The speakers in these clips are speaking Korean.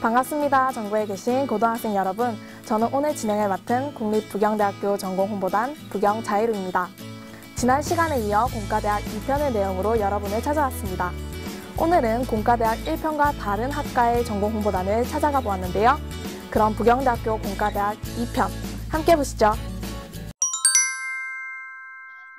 반갑습니다. 전국에 계신 고등학생 여러분. 저는 오늘 진행을 맡은 국립부경대학교 전공홍보단 부경자이루입니다. 지난 시간에 이어 공과대학 2편의 내용으로 여러분을 찾아왔습니다. 오늘은 공과대학 1편과 다른 학과의 전공홍보단을 찾아가 보았는데요. 그럼 부경대학교 공과대학 2편 함께 보시죠.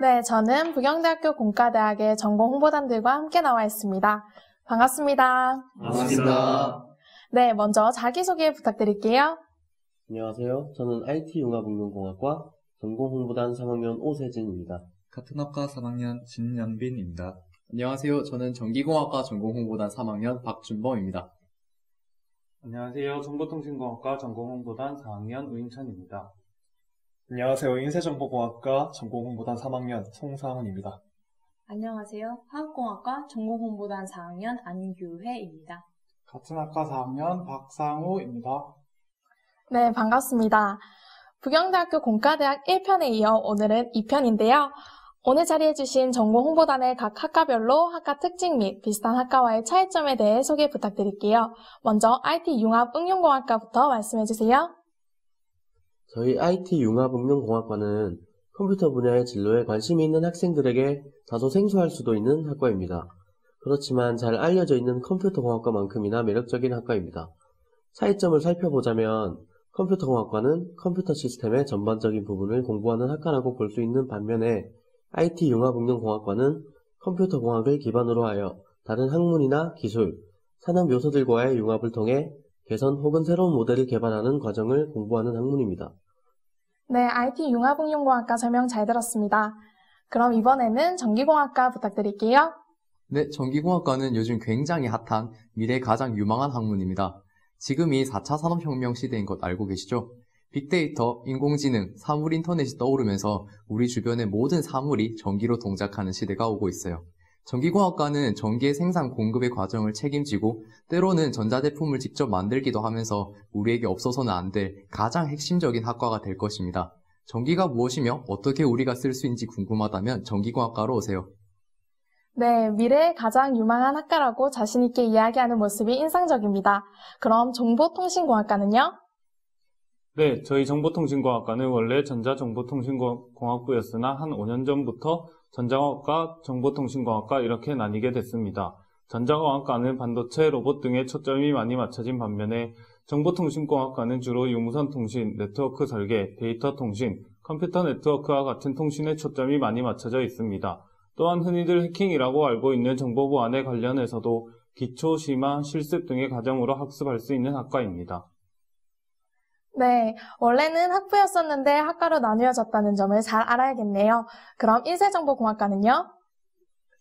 네, 저는 부경대학교 공과대학의 전공홍보단들과 함께 나와 있습니다. 반갑습니다. 반갑습니다. 네, 먼저 자기소개 부탁드릴게요. 안녕하세요. 저는 IT융합응용공학과 전공홍보단 3학년 오세진입니다. 같은 학과 3학년 진영빈입니다. 안녕하세요. 저는 전기공학과 전공홍보단 3학년 박준범입니다. 안녕하세요. 정보통신공학과 전공홍보단 4학년 우인찬입니다. 안녕하세요. 인쇄정보공학과 전공홍보단 3학년 송상훈입니다. 안녕하세요. 화학공학과 전공홍보단 4학년 안규혜입니다. 같은 학과 4학년 박상우입니다. 네, 반갑습니다. 부경대학교 공과대학 1편에 이어 오늘은 2편인데요. 오늘 자리해주신 전공홍보단의 각 학과별로 학과 특징 및 비슷한 학과와의 차이점에 대해 소개 부탁드릴게요. 먼저 IT융합응용공학과부터 말씀해주세요. 저희 IT융합응용공학과는 컴퓨터 분야의 진로에 관심이 있는 학생들에게 다소 생소할 수도 있는 학과입니다. 그렇지만 잘 알려져 있는 컴퓨터공학과만큼이나 매력적인 학과입니다. 차이점을 살펴보자면 컴퓨터공학과는 컴퓨터 시스템의 전반적인 부분을 공부하는 학과라고 볼 수 있는 반면에 IT융합응용공학과는 컴퓨터공학을 기반으로 하여 다른 학문이나 기술, 산업 요소들과의 융합을 통해 개선 혹은 새로운 모델을 개발하는 과정을 공부하는 학문입니다. 네, IT융합응용공학과 설명 잘 들었습니다. 그럼 이번에는 전기공학과 부탁드릴게요. 네, 전기공학과는 요즘 굉장히 핫한 미래에 가장 유망한 학문입니다. 지금이 4차 산업혁명 시대인 것 알고 계시죠? 빅데이터, 인공지능, 사물 인터넷이 떠오르면서 우리 주변의 모든 사물이 전기로 동작하는 시대가 오고 있어요. 전기공학과는 전기의 생산 공급의 과정을 책임지고 때로는 전자제품을 직접 만들기도 하면서 우리에게 없어서는 안 될 가장 핵심적인 학과가 될 것입니다. 전기가 무엇이며 어떻게 우리가 쓸 수 있는지 궁금하다면 전기공학과로 오세요. 네, 미래의 가장 유망한 학과라고 자신 있게 이야기하는 모습이 인상적입니다. 그럼 정보통신공학과는요? 네, 저희 정보통신공학과는 원래 전자정보통신공학부였으나 한 5년 전부터 전자공학과, 정보통신공학과 이렇게 나뉘게 됐습니다. 전자공학과는 반도체, 로봇 등에 초점이 많이 맞춰진 반면에 정보통신공학과는 주로 유무선 통신, 네트워크 설계, 데이터 통신, 컴퓨터 네트워크와 같은 통신에 초점이 많이 맞춰져 있습니다. 또한 흔히들 해킹이라고 알고 있는 정보 보안에 관련해서도 기초, 심화, 실습 등의 과정으로 학습할 수 있는 학과입니다. 네, 원래는 학부였었는데 학과로 나뉘어졌다는 점을 잘 알아야겠네요. 그럼 인쇄정보공학과는요?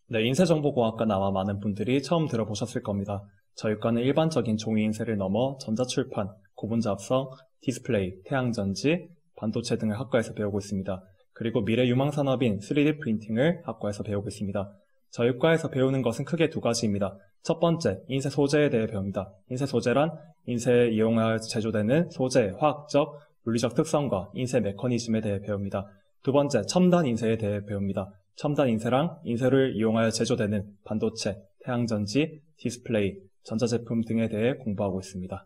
네, 인쇄정보공학과는 아마 많은 분들이 처음 들어보셨을 겁니다. 저희 과는 일반적인 종이 인쇄를 넘어 전자출판, 고분잡성, 디스플레이, 태양전지, 반도체 등을 학과에서 배우고 있습니다. 그리고 미래 유망산업인 3D 프린팅을 학과에서 배우고 있습니다. 저희 과에서 배우는 것은 크게 두 가지입니다. 첫 번째, 인쇄 소재에 대해 배웁니다. 인쇄 소재란 인쇄에 이용하여 제조되는 소재의 화학적, 물리적 특성과 인쇄 메커니즘에 대해 배웁니다. 두 번째, 첨단 인쇄에 대해 배웁니다. 첨단 인쇄랑 인쇄를 이용하여 제조되는 반도체, 태양전지, 디스플레이, 전자제품 등에 대해 공부하고 있습니다.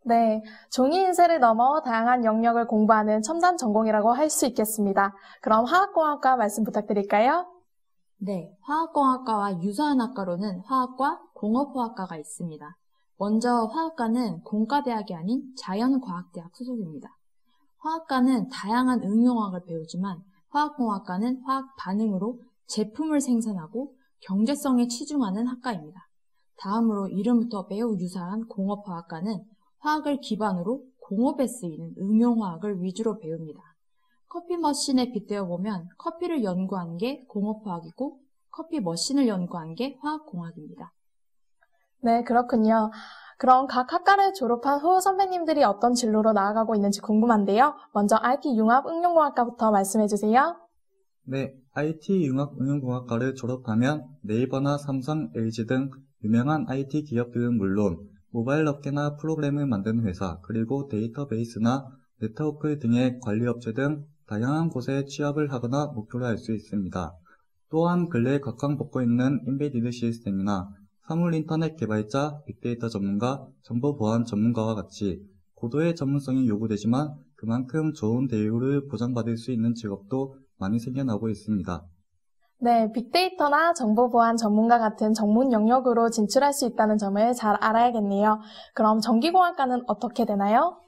네, 종이 인쇄를 넘어 다양한 영역을 공부하는 첨단 전공이라고 할 수 있겠습니다. 그럼 화학공학과 말씀 부탁드릴까요? 네, 화학공학과와 유사한 학과로는 화학과 공업화학과가 있습니다. 먼저 화학과는 공과대학이 아닌 자연과학대학 소속입니다. 화학과는 다양한 응용화학을 배우지만 화학공학과는 화학 반응으로 제품을 생산하고 경제성에 치중하는 학과입니다. 다음으로 이름부터 매우 유사한 공업화학과는 화학을 기반으로 공업에 쓰이는 응용화학을 위주로 배웁니다. 커피 머신에 빗대어 보면 커피를 연구한 게 공업화학이고 커피 머신을 연구한 게 화학공학입니다. 네, 그렇군요. 그럼 각 학과를 졸업한 후 선배님들이 어떤 진로로 나아가고 있는지 궁금한데요. 먼저 IT융합응용공학과부터 말씀해주세요. 네, IT융합응용공학과를 졸업하면 네이버나 삼성, LG 등 유명한 IT 기업들은 물론 모바일 업계나 프로그램을 만드는 회사, 그리고 데이터베이스나 네트워크 등의 관리업체 등 다양한 곳에 취업을 하거나 목표로 할 수 있습니다. 또한 근래에 각광받고 있는 인베디드 시스템이나 사물 인터넷 개발자, 빅데이터 전문가, 정보 보안 전문가와 같이 고도의 전문성이 요구되지만 그만큼 좋은 대우를 보장받을 수 있는 직업도 많이 생겨나고 있습니다. 네, 빅데이터나 정보보안 전문가 같은 전문 영역으로 진출할 수 있다는 점을 잘 알아야겠네요. 그럼 전기공학과는 어떻게 되나요?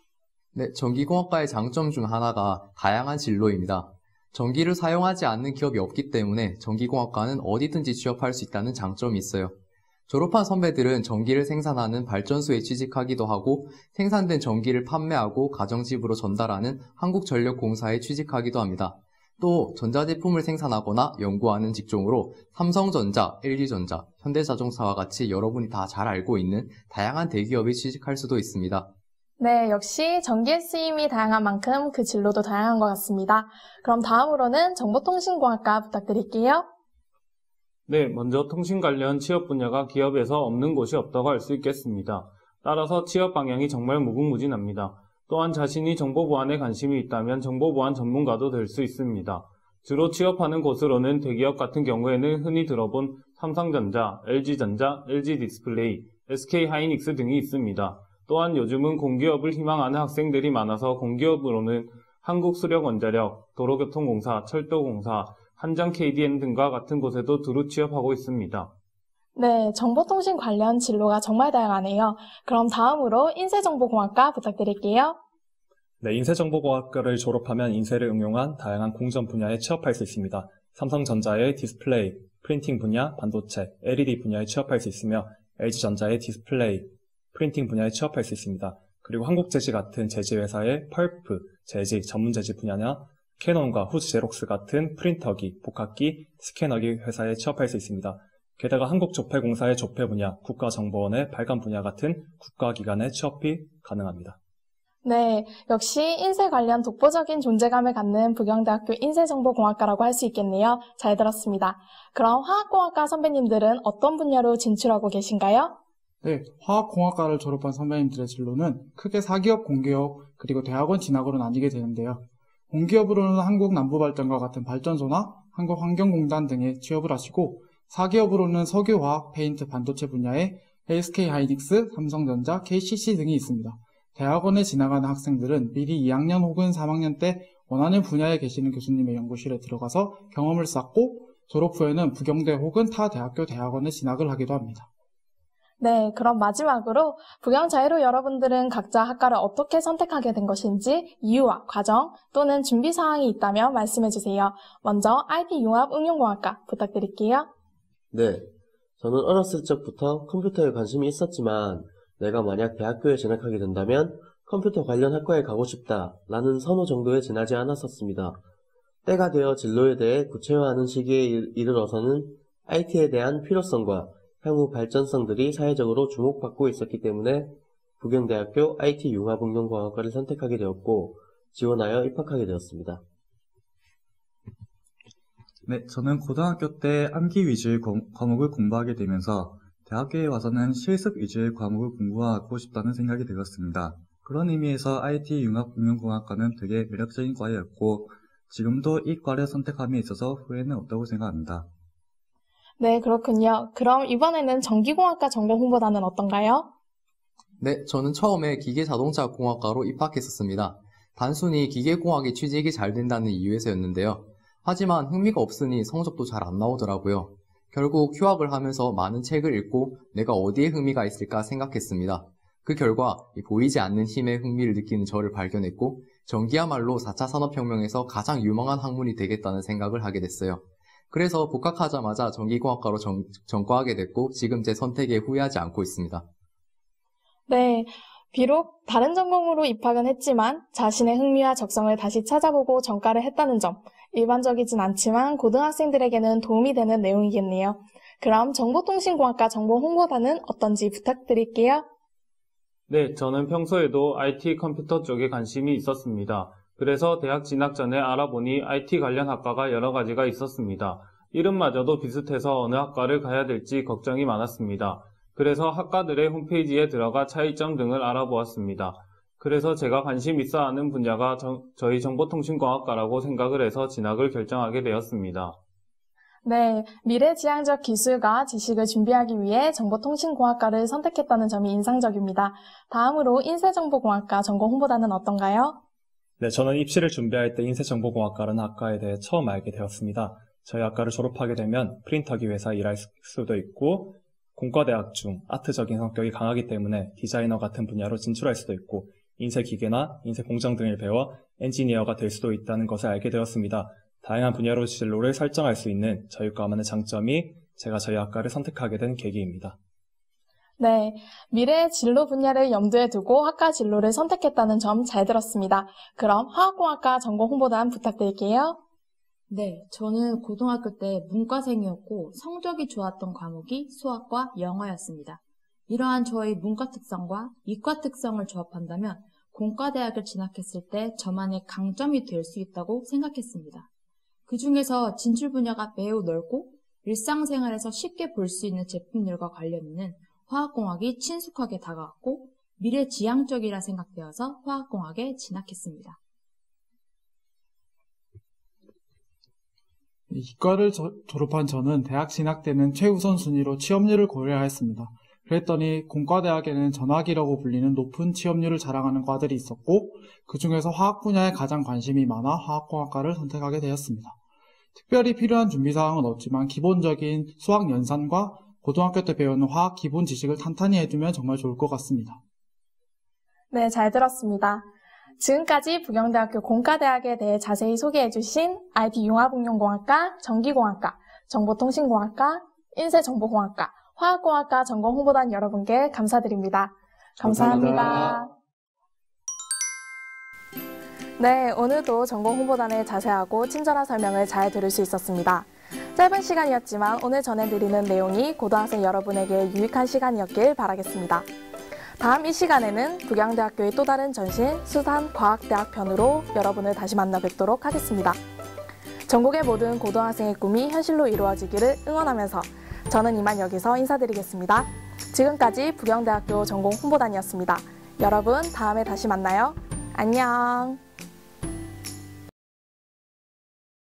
네, 전기공학과의 장점 중 하나가 다양한 진로입니다. 전기를 사용하지 않는 기업이 없기 때문에 전기공학과는 어디든지 취업할 수 있다는 장점이 있어요. 졸업한 선배들은 전기를 생산하는 발전소에 취직하기도 하고 생산된 전기를 판매하고 가정집으로 전달하는 한국전력공사에 취직하기도 합니다. 또 전자제품을 생산하거나 연구하는 직종으로 삼성전자, LG전자, 현대자동차와 같이 여러분이 다 잘 알고 있는 다양한 대기업에 취직할 수도 있습니다. 네, 역시 전기의 쓰임이 다양한 만큼 그 진로도 다양한 것 같습니다. 그럼 다음으로는 정보통신공학과 부탁드릴게요. 네, 먼저 통신 관련 취업 분야가 기업에서 없는 곳이 없다고 할 수 있겠습니다. 따라서 취업 방향이 정말 무궁무진합니다. 또한 자신이 정보보안에 관심이 있다면 정보보안 전문가도 될 수 있습니다. 주로 취업하는 곳으로는 대기업 같은 경우에는 흔히 들어본 삼성전자, LG전자, LG디스플레이, SK하이닉스 등이 있습니다. 또한 요즘은 공기업을 희망하는 학생들이 많아서 공기업으로는 한국수력원자력, 도로교통공사, 철도공사, 한전KDN 등과 같은 곳에도 두루 취업하고 있습니다. 네, 정보통신 관련 진로가 정말 다양하네요. 그럼 다음으로 인쇄정보공학과 부탁드릴게요. 네, 인쇄정보공학과를 졸업하면 인쇄를 응용한 다양한 공정 분야에 취업할 수 있습니다. 삼성전자의 디스플레이, 프린팅 분야, 반도체, LED 분야에 취업할 수 있으며 LG전자의 디스플레이, 프린팅 분야에 취업할 수 있습니다. 그리고 한국제지 같은 제지회사의 펄프, 제지, 전문제지 분야나 캐논과 후지제록스 같은 프린터기, 복합기, 스캐너기 회사에 취업할 수 있습니다. 게다가 한국조폐공사의 조폐 분야, 국가정보원의 발간 분야 같은 국가기관에 취업이 가능합니다. 네, 역시 인쇄 관련 독보적인 존재감을 갖는 부경대학교 인쇄정보공학과라고 할 수 있겠네요. 잘 들었습니다. 그럼 화학공학과 선배님들은 어떤 분야로 진출하고 계신가요? 네, 화학공학과를 졸업한 선배님들의 진로는 크게 사기업, 공기업, 그리고 대학원 진학으로 나뉘게 되는데요. 공기업으로는 한국남부발전과 같은 발전소나 한국환경공단 등에 취업을 하시고 사기업으로는 석유화학, 페인트, 반도체 분야에 SK하이닉스, 삼성전자, KCC 등이 있습니다. 대학원에 진학하는 학생들은 미리 2학년 혹은 3학년 때 원하는 분야에 계시는 교수님의 연구실에 들어가서 경험을 쌓고 졸업 후에는 부경대 혹은 타 대학교 대학원에 진학을 하기도 합니다. 네, 그럼 마지막으로 부경자유로 여러분들은 각자 학과를 어떻게 선택하게 된 것인지 이유와 과정 또는 준비 사항이 있다면 말씀해 주세요. 먼저 IT융합응용공학과 부탁드릴게요. 네, 저는 어렸을 적부터 컴퓨터에 관심이 있었지만 내가 만약 대학교에 진학하게 된다면 컴퓨터 관련 학과에 가고 싶다라는 선호 정도에 지나지 않았었습니다. 때가 되어 진로에 대해 구체화하는 시기에 이르러서는 IT에 대한 필요성과 향후 발전성들이 사회적으로 주목받고 있었기 때문에 부경대학교 IT융합응용공학과를 선택하게 되었고 지원하여 입학하게 되었습니다. 네, 저는 고등학교 때 암기 위주의 과목을 공부하게 되면서 대학교에 와서는 실습 위주의 과목을 공부하고 싶다는 생각이 들었습니다. 그런 의미에서 IT융합응용공학과는 되게 매력적인 과였고 지금도 이 과를 선택함에 있어서 후회는 없다고 생각합니다. 네, 그렇군요. 그럼 이번에는 전기공학과 전공 홍보단은 어떤가요? 네, 저는 처음에 기계자동차공학과로 입학했었습니다. 단순히 기계공학에 취직이 잘 된다는 이유에서였는데요. 하지만 흥미가 없으니 성적도 잘 안 나오더라고요. 결국 휴학을 하면서 많은 책을 읽고 내가 어디에 흥미가 있을까 생각했습니다. 그 결과 보이지 않는 힘에 흥미를 느끼는 저를 발견했고 전기야말로 4차 산업혁명에서 가장 유망한 학문이 되겠다는 생각을 하게 됐어요. 그래서 복학하자마자 전기공학과로 전과하게 됐고 지금 제 선택에 후회하지 않고 있습니다. 네, 비록 다른 전공으로 입학은 했지만 자신의 흥미와 적성을 다시 찾아보고 전과를 했다는 점, 일반적이진 않지만 고등학생들에게는 도움이 되는 내용이겠네요. 그럼 정보통신공학과 전공 홍보단은 어떤지 부탁드릴게요. 네, 저는 평소에도 IT 컴퓨터 쪽에 관심이 있었습니다. 그래서 대학 진학 전에 알아보니 IT 관련 학과가 여러 가지가 있었습니다. 이름마저도 비슷해서 어느 학과를 가야 될지 걱정이 많았습니다. 그래서 학과들의 홈페이지에 들어가 차이점 등을 알아보았습니다. 그래서 제가 관심 있어 하는 분야가 저희 정보통신공학과라고 생각을 해서 진학을 결정하게 되었습니다. 네, 미래지향적 기술과 지식을 준비하기 위해 정보통신공학과를 선택했다는 점이 인상적입니다. 다음으로 인쇄정보공학과 전공 홍보단은 어떤가요? 네, 저는 입시를 준비할 때 인쇄정보공학과라는 학과에 대해 처음 알게 되었습니다. 저희 학과를 졸업하게 되면 프린터기 회사에 일할 수도 있고 공과대학 중 아트적인 성격이 강하기 때문에 디자이너 같은 분야로 진출할 수도 있고 인쇄기계나 인쇄공정 등을 배워 엔지니어가 될 수도 있다는 것을 알게 되었습니다. 다양한 분야로 진로를 설정할 수 있는 저희 과만의 장점이 제가 저희 학과를 선택하게 된 계기입니다. 네, 미래의 진로 분야를 염두에 두고 학과 진로를 선택했다는 점 잘 들었습니다. 그럼 화학공학과 전공 홍보단 부탁드릴게요. 네, 저는 고등학교 때 문과생이었고 성적이 좋았던 과목이 수학과 영어였습니다. 이러한 저의 문과 특성과 이과 특성을 조합한다면 공과대학을 진학했을 때 저만의 강점이 될 수 있다고 생각했습니다. 그 중에서 진출 분야가 매우 넓고 일상생활에서 쉽게 볼 수 있는 제품들과 관련 있는 화학공학이 친숙하게 다가왔고 미래지향적이라 생각되어서 화학공학에 진학했습니다. 이과를 졸업한 저는 대학 진학 때는 최우선 순위로 취업률을 고려하였습니다. 그랬더니 공과대학에는 전학이라고 불리는 높은 취업률을 자랑하는 과들이 있었고 그 중에서 화학 분야에 가장 관심이 많아 화학공학과를 선택하게 되었습니다. 특별히 필요한 준비사항은 없지만 기본적인 수학 연산과 고등학교 때 배우는 화학 기본 지식을 탄탄히 해두면 정말 좋을 것 같습니다. 네, 잘 들었습니다. 지금까지 부경대학교 공과대학에 대해 자세히 소개해주신 IT융합응용공학과, 전기공학과, 정보통신공학과, 인쇄정보공학과, 화학공학과 전공 홍보단 여러분께 감사드립니다. 감사합니다. 네, 오늘도 전공 홍보단의 자세하고 친절한 설명을 잘 들을 수 있었습니다. 짧은 시간이었지만 오늘 전해드리는 내용이 고등학생 여러분에게 유익한 시간이었길 바라겠습니다. 다음 이 시간에는 부경대학교의 또 다른 전신 수산과학대학 편으로 여러분을 다시 만나 뵙도록 하겠습니다. 전국의 모든 고등학생의 꿈이 현실로 이루어지기를 응원하면서 저는 이만 여기서 인사드리겠습니다. 지금까지 부경대학교 전공 홍보단이었습니다. 여러분 다음에 다시 만나요. 안녕.